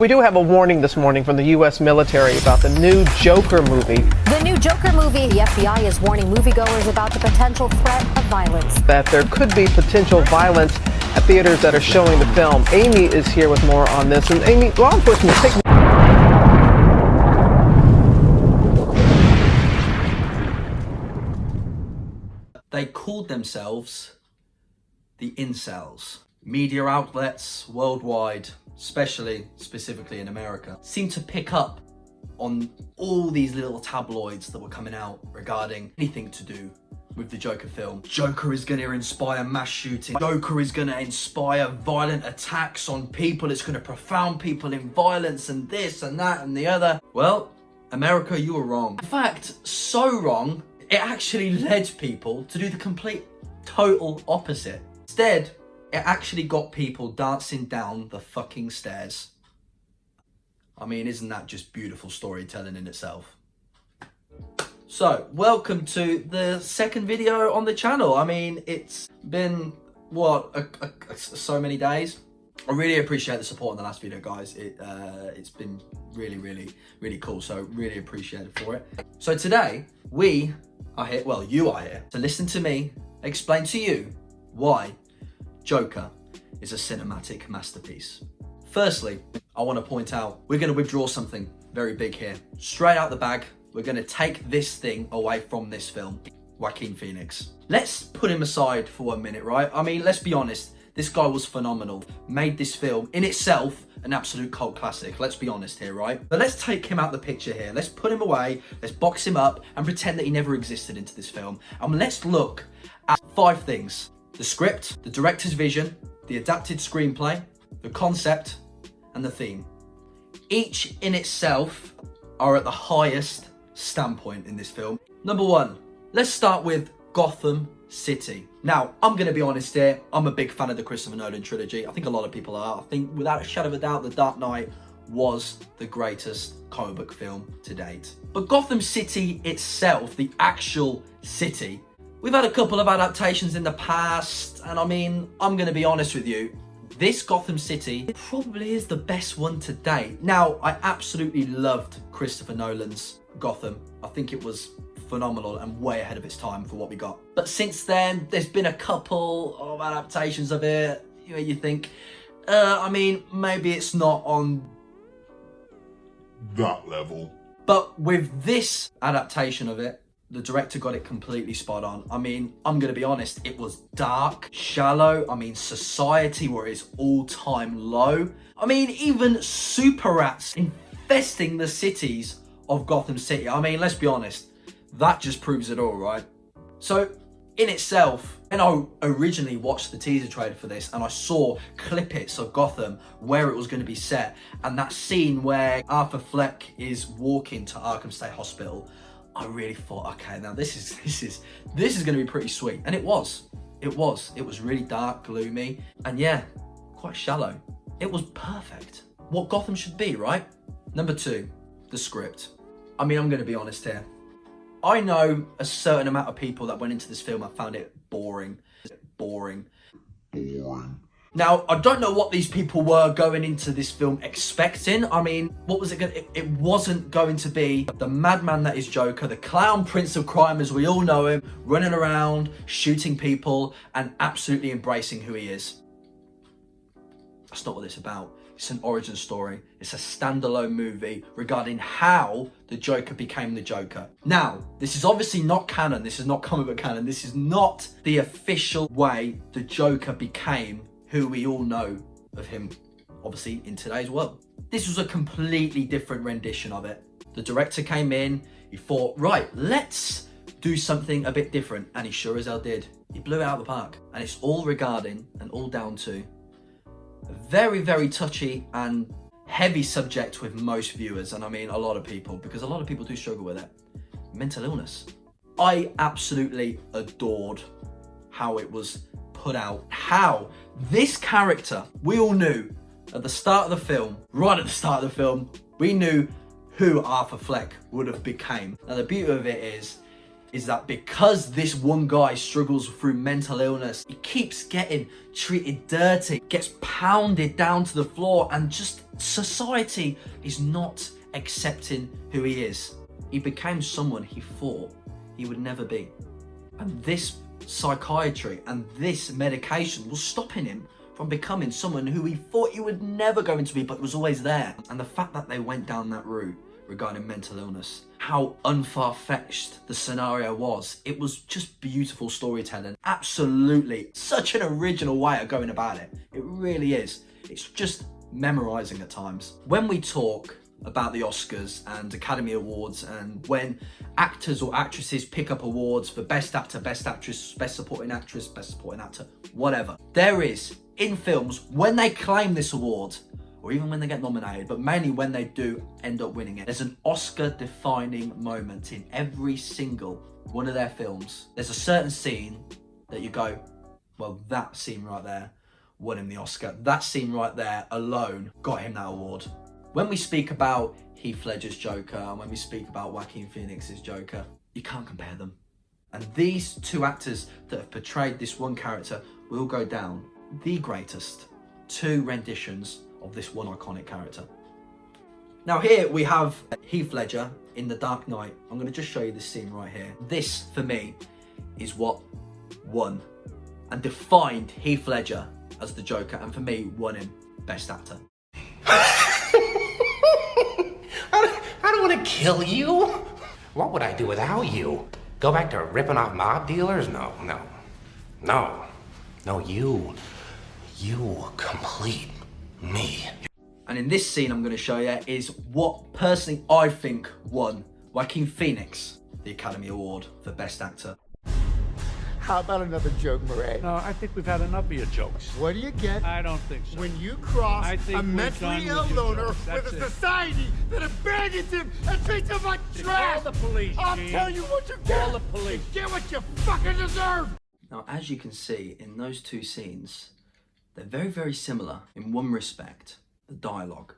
We do have a warning this morning from the U.S. military about the new Joker movie. The new Joker movie, the FBI is warning moviegoers about the potential threat of violence. That There could be potential violence at theaters that are showing the film. Amy is here with more on this. And Amy, law enforcement take... They called themselves the incels. Media outlets worldwide, specifically in America, seemed to pick up on all these little tabloids that were coming out regarding anything to do with the Joker film. Joker is going to inspire mass shooting. Joker is going to inspire violent attacks on people. It's going to profound people in violence and this and that and the other. Well, America, you were wrong. In fact, so wrong, it actually led people to do the complete total opposite. Instead, it actually got people dancing down the fucking stairs. I mean, isn't that just beautiful storytelling in itself? So, welcome to the second video on the channel. I mean, it's been, what, so many days? I really appreciate the support in the last video, guys. It's been really cool, so really appreciate it for it. So today, we are here, well, you are here, to listen to me explain to you why Joker is a cinematic masterpiece. Firstly, I want to point out, we're going to withdraw something very big here. Straight out the bag, we're going to take this thing away from this film, Joaquin Phoenix. Let's put him aside for 1 minute, right? I mean, let's be honest, this guy was phenomenal. Made this film, in itself, an absolute cult classic. Let's be honest here, right? But let's take him out the picture here. Let's put him away, let's box him up, and pretend that he never existed into this film. And let's look at 5 things. The script, the director's vision, the adapted screenplay, the concept, and the theme. Each in itself are at the highest standpoint in this film. Number 1, let's start with Gotham City. Now, I'm going to be honest here, I'm a big fan of the Christopher Nolan trilogy. I think a lot of people are. I think without a shadow of a doubt, The Dark Knight was the greatest comic book film to date. But Gotham City itself, the actual city, we've had a couple of adaptations in the past, and I mean, I'm going to be honest with you, this Gotham City probably is the best one to date. Now, I absolutely loved Christopher Nolan's Gotham. I think it was phenomenal and way ahead of its time for what we got. But since then, there's been a couple of adaptations of it. You think, I mean, maybe it's not on that level. But with this adaptation of it, the director got it completely spot on. I mean, I'm going to be honest, it was dark, shallow. I mean, society were at its all-time low. I mean, even super rats infesting the cities of Gotham City. I mean, let's be honest, that just proves it all, right? So, in itself, when I originally watched the teaser trailer for this and I saw clippets of Gotham where it was going to be set, and that scene where Arthur Fleck is walking to Arkham State Hospital, I really thought, okay, now this is going to be pretty sweet. And it was really dark, gloomy, and yeah, quite shallow. It was perfect. What Gotham should be, right? Number 2, the script. I mean, I'm going to be honest here. I know a certain amount of people that went into this film and found it boring. Now, I don't know what these people were going into this film expecting. I mean, what was it going to... It wasn't going to be the madman that is Joker, the clown prince of crime as we all know him, running around, shooting people, and absolutely embracing who he is. That's not what it's about. It's an origin story. It's a standalone movie regarding how the Joker became the Joker. Now, this is obviously not canon. This is not comic book canon. This is not the official way the Joker became who we all know of him, obviously, in today's world. This was a completely different rendition of it. The director came in, he thought, right, let's do something a bit different, and he sure as hell did. He blew it out of the park. And it's all regarding and all down to a very touchy and heavy subject with most viewers, and I mean a lot of people, because a lot of people do struggle with it. Mental illness. I absolutely adored how it was put out, how this character, we all knew at the start of the film, right at the start of the film, we knew who Arthur Fleck would have became. Now the beauty of it is, is that because this one guy struggles through mental illness, he keeps getting treated dirty, gets pounded down to the floor, and just society is not accepting who he is. He became someone he thought he would never be. And this psychiatry and this medication was stopping him from becoming someone who he thought he would never go into be, but was always there. And the fact that they went down that route regarding mental illness, how unfar-fetched the scenario was, it was just beautiful storytelling. Absolutely, such an original way of going about it. It really is. It's just memorizing at times. When we talk about the Oscars and Academy Awards, and when actors or actresses pick up awards for Best Actor, Best Actress, Best Supporting Actress, Best Supporting Actor, whatever, there is, in films, when they claim this award, or even when they get nominated, but mainly when they do end up winning it, there's an Oscar-defining moment in every single one of their films. There's a certain scene that you go, well, that scene right there won him the Oscar. That scene right there alone got him that award. When we speak about Heath Ledger's Joker and when we speak about Joaquin Phoenix's Joker, you can't compare them. And these two actors that have portrayed this one character will go down the greatest two renditions of this one iconic character. Now here we have Heath Ledger in The Dark Knight. I'm going to just show you this scene right here. This, for me, is what won and defined Heath Ledger as the Joker, and for me, won him Best Actor. I don't want to kill you. What would I do without you? Go back to ripping off mob dealers? No. You complete me. And in this scene I'm going to show you is what personally I think won Joaquin Phoenix the Academy Award for Best Actor. How about another joke, Murray? No, I think we've had enough of your jokes. What do you get? I don't think so. When you cross I think a we're mentally done ill with your loner jokes. with That's a it. society that abandons him and treats him like trash! Call the police, I'll Gene. tell you what you get! Call the police. You get what you fucking deserve! Now, as you can see in those two scenes, they're very, very similar in one respect, the dialogue.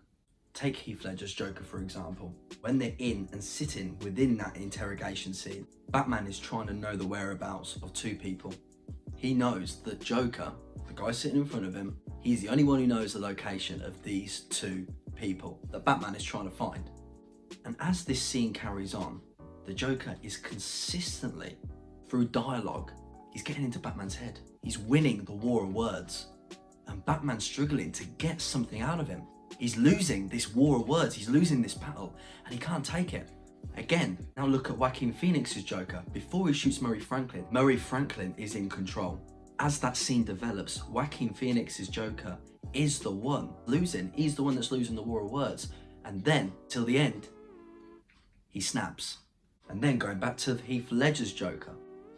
Take Heath Ledger's Joker, for example. When they're in and sitting within that interrogation scene, Batman is trying to know the whereabouts of two people. He knows that Joker, the guy sitting in front of him, he's the only one who knows the location of these two people that Batman is trying to find. And as this scene carries on, the Joker is consistently, through dialogue, he's getting into Batman's head. He's winning the war of words. And Batman's struggling to get something out of him. He's losing this war of words, he's losing this battle, and he can't take it. Again, now look at Joaquin Phoenix's Joker. Before he shoots Murray Franklin is in control. As that scene develops, Joaquin Phoenix's Joker is the one losing. He's the one that's losing the war of words. And then, till the end, he snaps. And then going back to Heath Ledger's Joker,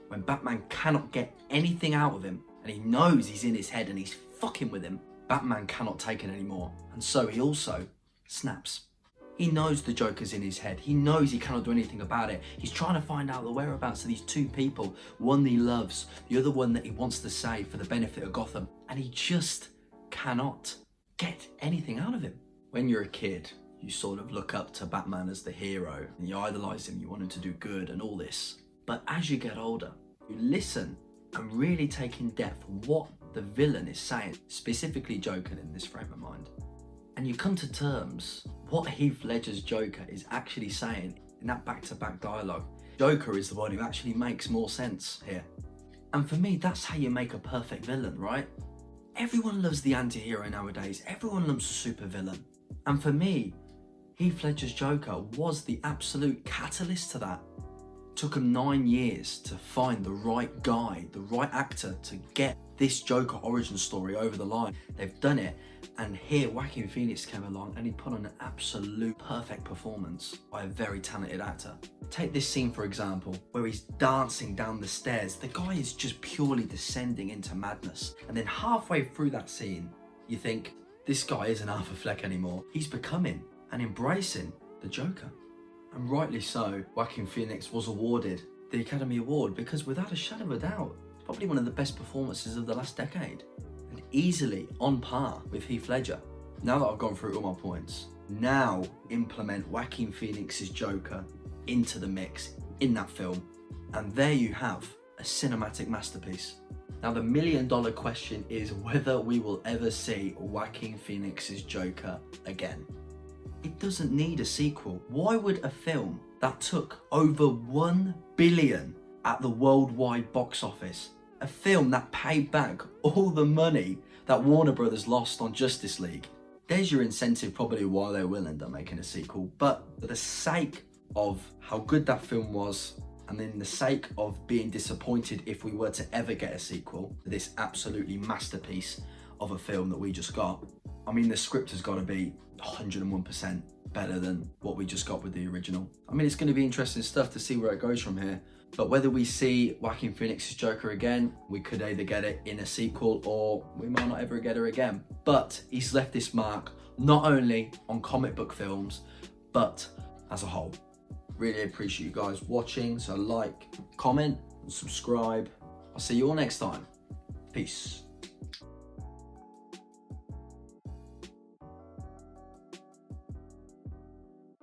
when Batman cannot get anything out of him, and he knows he's in his head and he's fucking with him, Batman cannot take it anymore. And so he also snaps. He knows the Joker's in his head. He knows he cannot do anything about it. He's trying to find out the whereabouts of these two people. One that he loves, the other one that he wants to save for the benefit of Gotham. And he just cannot get anything out of him. When you're a kid, you sort of look up to Batman as the hero and you idolize him, you want him to do good and all this. But as you get older, you listen and really take in depth what the villain is saying, specifically Joker in this frame of mind. And you come to terms what Heath Ledger's Joker is actually saying in that back-to-back dialogue. Joker is the one who actually makes more sense here. And for me, that's how you make a perfect villain, right? Everyone loves the anti-hero nowadays. Everyone loves a super villain. And for me, Heath Ledger's Joker was the absolute catalyst to that. It took him 9 years to find the right guy, the right actor to get this Joker origin story over the line. They've done it, and here Joaquin Phoenix came along and he put on an absolute perfect performance by a very talented actor. Take this scene for example, where he's dancing down the stairs. The guy is just purely descending into madness. And then halfway through that scene, you think, this guy isn't Arthur Fleck anymore. He's becoming and embracing the Joker. And rightly so, Joaquin Phoenix was awarded the Academy Award because without a shadow of a doubt, it's probably one of the best performances of the last decade and easily on par with Heath Ledger. Now that I've gone through all my points, now implement Joaquin Phoenix's Joker into the mix in that film And there you have a cinematic masterpiece. Now the $1 million question is whether we will ever see Joaquin Phoenix's Joker again. It doesn't need a sequel. Why would a film that took over $1 billion at the worldwide box office, a film that paid back all the money that Warner Brothers lost on Justice League, there's your incentive probably why they will end up making a sequel. But for the sake of how good that film was, and in the sake of being disappointed if we were to ever get a sequel to this absolutely masterpiece of a film that we just got, I mean, the script has got to be 101% better than what we just got with the original. I mean, it's going to be interesting stuff to see where it goes from here. But whether we see Joaquin Phoenix's Joker again, we could either get it in a sequel or we might not ever get her again. But he's left this mark not only on comic book films, but as a whole. Really appreciate you guys watching. So like, comment, and subscribe. I'll see you all next time. Peace.